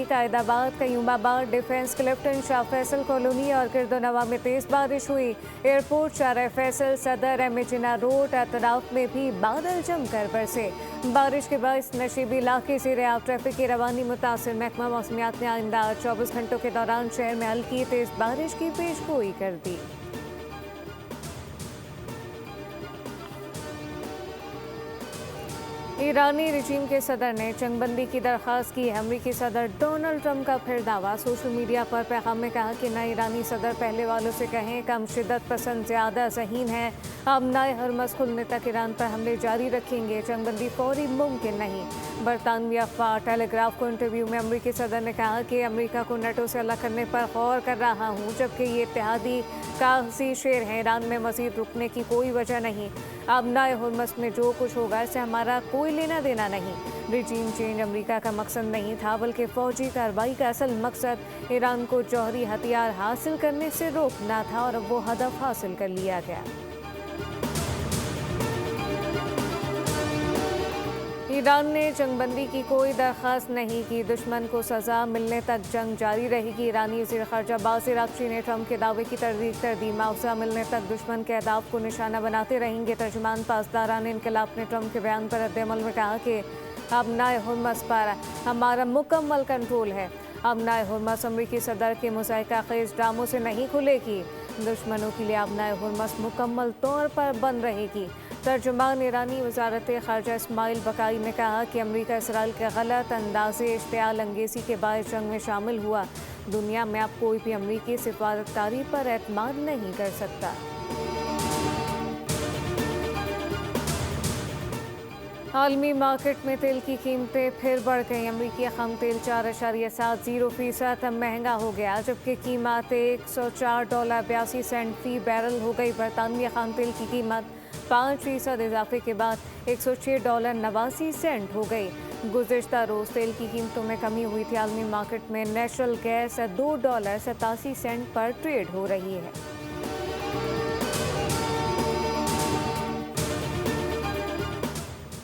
नज़दीक आयदाबाद, Qayyumabad, defence, Clifton, Shah Faisal colony और किर्दोनवा में तेज़ बारिश हुई। एयरपोर्ट, शाह फैसल, सदर, एमिजिना रोड, अतराफ में भी बादल जमकर बरसे। बारिश के बायस नशीबी इलाके से रेआब ट्रैफिक की रवानी मुतासिर। महकमा मौसमियात ने आइंदा 24 घंटों के दौरान शहर में हल्की तेज़ बारिश की पेशगोई कर दी। ईरानी रजीम के सदर ने जंगबंदी की दरख्वास्त की। अमरीकी सदर डोनाल्ड ट्रंप का फिर दावा। सोशल मीडिया पर पैगाम में कहा कि नए ईरानी सदर पहले वालों से कहें कम शिद्दत पसंद ज़्यादा ज़हीन है। अब नए हरमस खुलने तक ईरान पर हमले जारी रखेंगे। जंगबंदी फौरी मुमकिन नहीं। बरतानवी अखबार टेलीग्राफ को इंटरव्यू में अमरीकी सदर ने कहा कि अमरीका को नेटो से अलग करने पर गौर कर रहा हूँ, जबकि ये इत्तेहादी कागजी शेर हैं। ईरान में मज़ीद रुकने की कोई वजह नहीं। अब नए हरमस में जो कुछ होगा इससे हमारा कोई लेना देना नहीं। रिजीम चेंज अमेरिका का मकसद नहीं था, बल्कि फौजी कार्रवाई का असल मकसद ईरान को जौहरी हथियार हासिल करने से रोकना था और अब वो हदफ हासिल कर लिया गया। ईरान ने जंगबंदी की कोई दरख्वास्त नहीं की। दुश्मन को सज़ा मिलने तक जंग जारी रहेगी। ईरानी वज़ीर ख़ारजा अब्बास अराग़ची ने ट्रंप के दावे की तरदीद कर दी। मुआवजा मिलने तक दुश्मन के अहदाफ को निशाना बनाते रहेंगे। तर्जुमान पासदारान इनक़िलाब ने ट्रंप के बयान पर रद्द-ए-अमल में कहा कि अब नए हरमस पर हमारा मुकम्मल कंट्रोल है। अब नए हरमस अमरीकी सदर के मुज़ाहिका ख़ेज़ ड्रामों से नहीं खुलेगी। दुश्मनों के लिए अब नए हरमस मुकम्मल तौर पर बंद रहेगी। तर्जुमान ईरानी वज़ारत ख़ारजा इस्माइल बकाई ने कहा कि अमरीका इसराइल के गलत अंदाज़े इश्तियाल अंगेज़ी के बायस जंग में शामिल हुआ। दुनिया में अब कोई भी अमरीकी सिफारतकारी पर एतमाद नहीं कर सकता। आलमी मार्केट में तेल की कीमतें फिर बढ़ गईं। अमरीकी खम तेल 4.70% महंगा हो गया, जबकि कीमत $104.82 फ़ी बैरल हो गई। बरतानवी खम तेल की कीमत 5% इजाफे के बाद $106.89 हो गई। गुज़िश्ता रोज़ तेल की कीमतों में कमी हुई थी। आलमी मार्केट में नेचुरल गैस $2.87 पर ट्रेड हो रही है।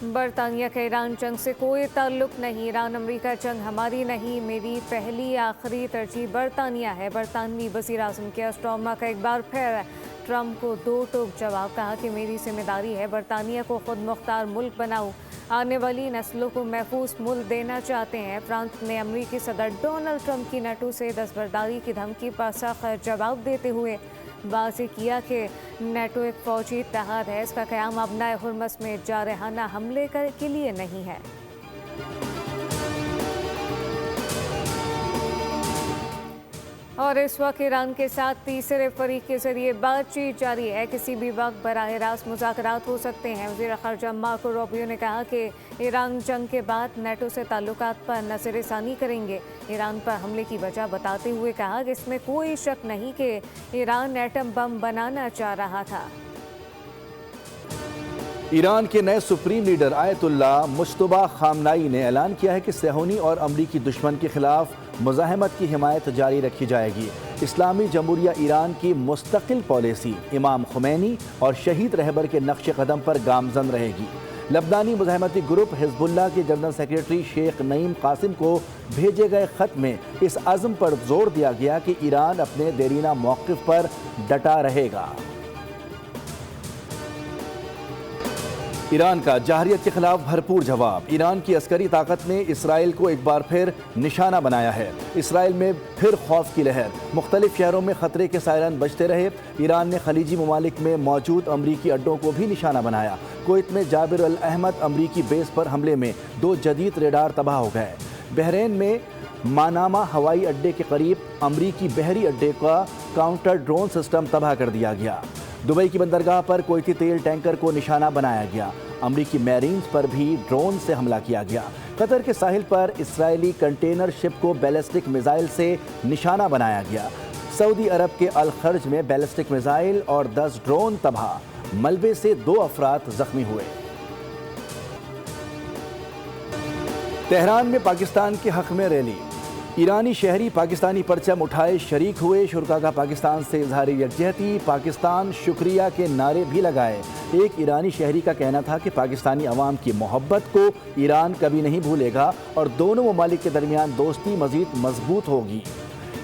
बरतानिया का ईरान जंग से कोई ताल्लुक नहीं। ईरान अमरीका जंग हमारी नहीं, मेरी पहली आखिरी तरजीह बरतानिया है। बरतानवी वज़ीर आज़म के स्टॉर्मा का एक बार फिर ट्रंप को दो टोक जवाब। कहा कि मेरी जिम्मेदारी है बरतानिया को खुद मुख्तार मुल्क बनाऊं। आने वाली नस्लों को महफूज मुल्क देना चाहते हैं। फ्रांस ने अमरीकी सदर डोनाल्ड ट्रंप की नेटो से दस्तबरदारी की धमकी पर सख्त जवाब देते हुए वाज़ेह किया कि नेटो एक फ़ौजी इत्तेहाद है। इसका क़याम अब नए हरमस में जारहाना हमले के लिए नहीं है। और इस वक्त ईरान के साथ तीसरे फरीक के जरिए बातचीत जारी है। किसी भी वक्त बराह रास्त मुज़ाकरात हो सकते हैं। वज़ीर ख़ारजा मार्को रूबियो ने कहा कि ईरान जंग के बाद नेटो से ताल्लुकात पर नज़रसानी करेंगे। ईरान पर हमले की वजह बताते हुए कहा कि इसमें कोई शक नहीं कि ईरान एटम बम बनाना चाह रहा था। ईरान के नए supreme leader Ayatollah Mojtaba Khamenei ने ऐलान किया है कि सेहूनी और अमरीकी दुश्मन के खिलाफ मुज़ाहमत की हिमायत जारी रखी जाएगी। इस्लामी जमहूरिया ईरान की मुस्तकिल पॉलिसी इमाम खुमैनी और शहीद रहबर के नक्श कदम पर गामजन रहेगी। लबनानी मुज़ाहमती ग्रुप हिज़्बुल्लाह के जनरल सेक्रेटरी शेख नईम कासिम को भेजे गए ख़त में इस अज़्म पर जोर दिया गया कि ईरान अपने देरीना मौक़िफ़ पर डटा रहेगा। ईरान का जहरियत के खिलाफ भरपूर जवाब। ईरान की अस्करी ताकत ने इसराइल को एक बार फिर निशाना बनाया है। इसराइल में फिर खौफ की लहर। मुख्तलिफ शहरों में खतरे के सायरन बजते रहे। ईरान ने खलीजी ममालिक में मौजूद अमरीकी अड्डों को भी निशाना बनाया। कुवैत में जाबिर अल अहमद अमरीकी बेस पर हमले में 2 जदीद रेडार तबाह हो गए। बहरीन में मानामा हवाई अड्डे के करीब अमरीकी बहरी अड्डे का काउंटर ड्रोन सिस्टम तबाह कर दिया गया। दुबई की बंदरगाह पर कुवैती तेल टैंकर को निशाना बनाया गया। अमरीकी मैरीन्स पर भी ड्रोन से हमला किया गया। कतर के साहिल पर इसराइली कंटेनर शिप को बैलिस्टिक मिसाइल से निशाना बनाया गया। सऊदी अरब के अल खर्ज में बैलिस्टिक मिसाइल और 10 ड्रोन तबाह। मलबे से 2 अफराद जख्मी हुए। तेहरान में पाकिस्तान के हक में रैली। ईरानी शहरी पाकिस्तानी परचम उठाए शरीक हुए, शुरका का पाकिस्तान से इजहार यकजहती, पाकिस्तान शुक्रिया के नारे भी लगाए। एक ईरानी शहरी का कहना था कि पाकिस्तानी अवाम की मोहब्बत को ईरान कभी नहीं भूलेगा और दोनों ममालिक के दरमियान दोस्ती मज़ीद मजबूत होगी।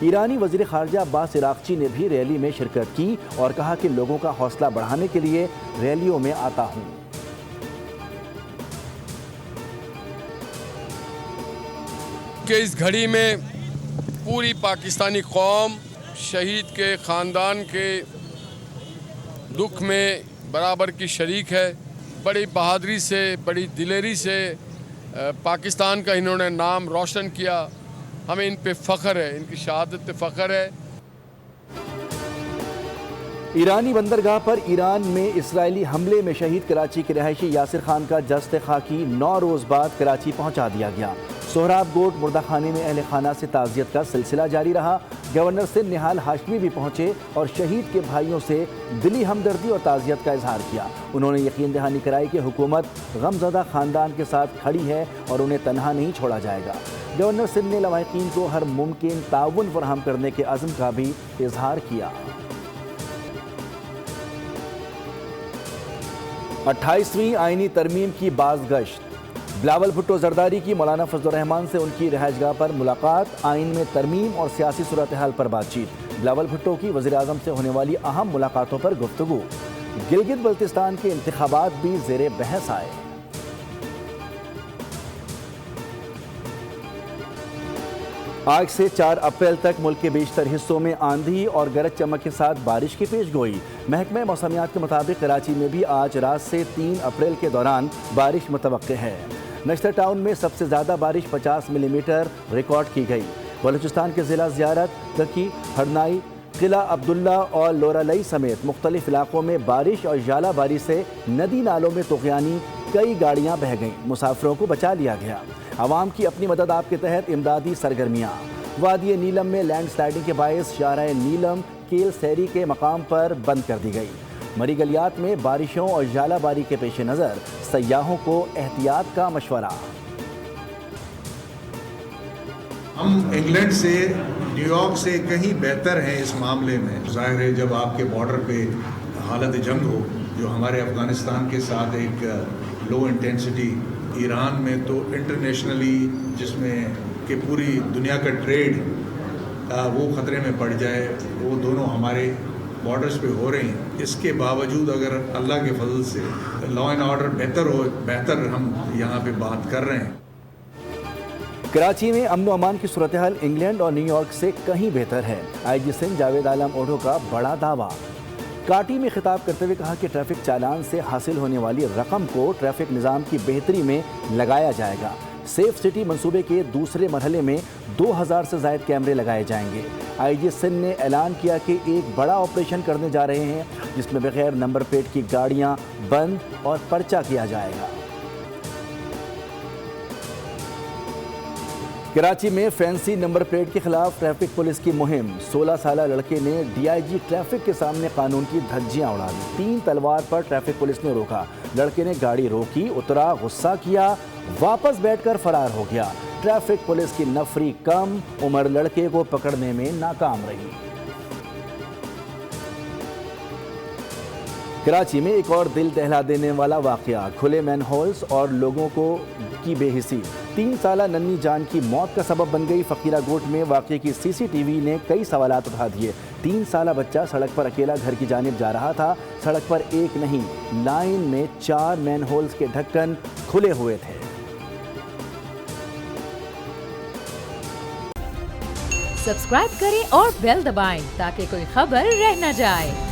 ईरानी वज़ीर ख़ारजा अब्बास इराक़ची ने भी रैली में शिरकत की और कहा कि लोगों का हौसला बढ़ाने के लिए रैलियों में आता हूँ। कि इस घड़ी में पूरी पाकिस्तानी कौम शहीद के ख़ानदान के दुख में बराबर की शरीक है। बड़ी बहादुरी से, बड़ी दिलेरी से पाकिस्तान का इन्होंने नाम रोशन किया। हमें इन पे फ़ख्र है, इनकी शहादत पे फ़ख्र है। ईरानी बंदरगाह पर ईरान में इसराइली हमले में शहीद कराची के रहायशी यासिर खान का जस्ते खाकी 9 रोज़ बाद कराची पहुंचा दिया गया। सोहराब गोट मुर्दा खाने में अहले खाना से ताज़ियत का सिलसिला जारी रहा। गवर्नर सिंध निहाल हाशमी भी पहुंचे और शहीद के भाइयों से दिली हमदर्दी और ताज़ियत का इजहार किया। उन्होंने यकीन दहानी कराई कि हुकूमत गमज़दा ख़ानदान के साथ खड़ी है और उन्हें तनहा नहीं छोड़ा जाएगा। गवर्नर सिंध ने लवाहिकीन को हर मुमकिन ताउन फराहम करने के अज़्म का भी इजहार किया। 28वीं आईनी तरमीम की बाज़गश्त। बिलावल भुट्टो जरदारी की मौलाना फजलुर रहमान से उनकी रहायशगाह पर मुलाकात, आइन में तरमीम और सियासी सूरत हाल पर बातचीत। बिलावल भुट्टो की वज़ीर आज़म से होने वाली अहम मुलाकातों पर गुफ्तगू। गिलगित बल्तिस्तान के इंतखाबात भी ज़ेरे बहस आए। आज से 4 अप्रैल तक मुल्क के बेशतर हिस्सों में आंधी और गरज चमक के साथ बारिश की पेशगोई। महकमे मौसमियात के मुताबिक कराची में भी आज रात से 3 अप्रैल के दौरान बारिश मुतवक्के है। नश्तर टाउन में सबसे ज़्यादा बारिश 50 मिलीमीटर रिकॉर्ड की गई। बलूचिस्तान के ज़िला ज़ियारत, दकी, हरनाई, किला अब्दुल्ला और लोरालई समेत मुख्तलिफ इलाकों में बारिश और जालाबारी से नदी नालों में तुग़यानी कई गाड़ियाँ बह गईं। मुसाफिरों को बचा लिया गया। आवाम की अपनी मदद आपके तहत इमदादी सरगर्मियाँ। वादी नीलम में लैंड स्लाइडिंग के बायस शाहराह नीलम केल सैरी के मकाम पर बंद कर दी गई। मरी गलियात में बारिशों और जालाबारी के पेश नज़र सयाहों को एहतियात का मशवरा। हम इंग्लैंड से, न्यूयॉर्क से कहीं बेहतर हैं इस मामले में। ज़ाहिर है जब आपके बॉर्डर पे हालत जंग हो, जो हमारे अफ़गानिस्तान के साथ एक लो इंटेंसिटी, ईरान में तो इंटरनेशनली जिसमें कि पूरी दुनिया का ट्रेड वो ख़तरे में पड़ जाए, वो दोनों हमारे बॉर्डर्स पे हो रही हैं। इसके बावजूद अगर अल्लाह के फजल से लॉ एंड ऑर्डर बेहतर हम यहाँ पे बात कर रहे हैं। कराची में अमन व अमान की सूरत हाल इंग्लैंड और न्यूयॉर्क से कहीं बेहतर है। IG सिंध जावेद आलम ओढ़ो का बड़ा दावा। काटी में खिताब करते हुए कहा कि ट्रैफिक चालान से हासिल होने वाली रकम को ट्रैफिक निज़ाम की बेहतरी में लगाया जाएगा। सेफ सिटी मंसूबे के दूसरे मरहले में 2000 से ज़ायद कैमरे लगाए जाएंगे। IG सिंध ने ऐलान किया कि एक बड़ा ऑपरेशन करने जा रहे हैं जिसमें बगैर नंबर प्लेट की गाड़ियां बंद और पर्चा किया जाएगा। कराची में फैंसी नंबर प्लेट के खिलाफ ट्रैफिक पुलिस की मुहिम। 16 साला लड़के ने DIG ट्रैफिक के सामने कानून की धज्जियां उड़ा दी। 3 तलवार पर ट्रैफिक पुलिस ने रोका। लड़के ने गाड़ी रोकी, उतरा, गुस्सा किया, वापस बैठकर फरार हो गया। ट्रैफिक पुलिस की नफरी कम, उम्र लड़के को पकड़ने में नाकाम रही। कराची में एक और दिल दहला देने वाला वाकया, खुले मैनहोल्स और लोगों को की बेहिसी। 3 साला नन्ही जान की मौत का सबब बन गई। फकीरा गोट में वाकये की CCTV ने कई सवालात उठा दिए। 3 साला बच्चा सड़क पर अकेला घर की जानिब जा रहा था। सड़क पर एक नहीं, लाइन में 4 मैनहोल्स के ढक्कन खुले हुए थे। सब्सक्राइब करें और बेल दबाएं ताकि कोई खबर रह न जाए।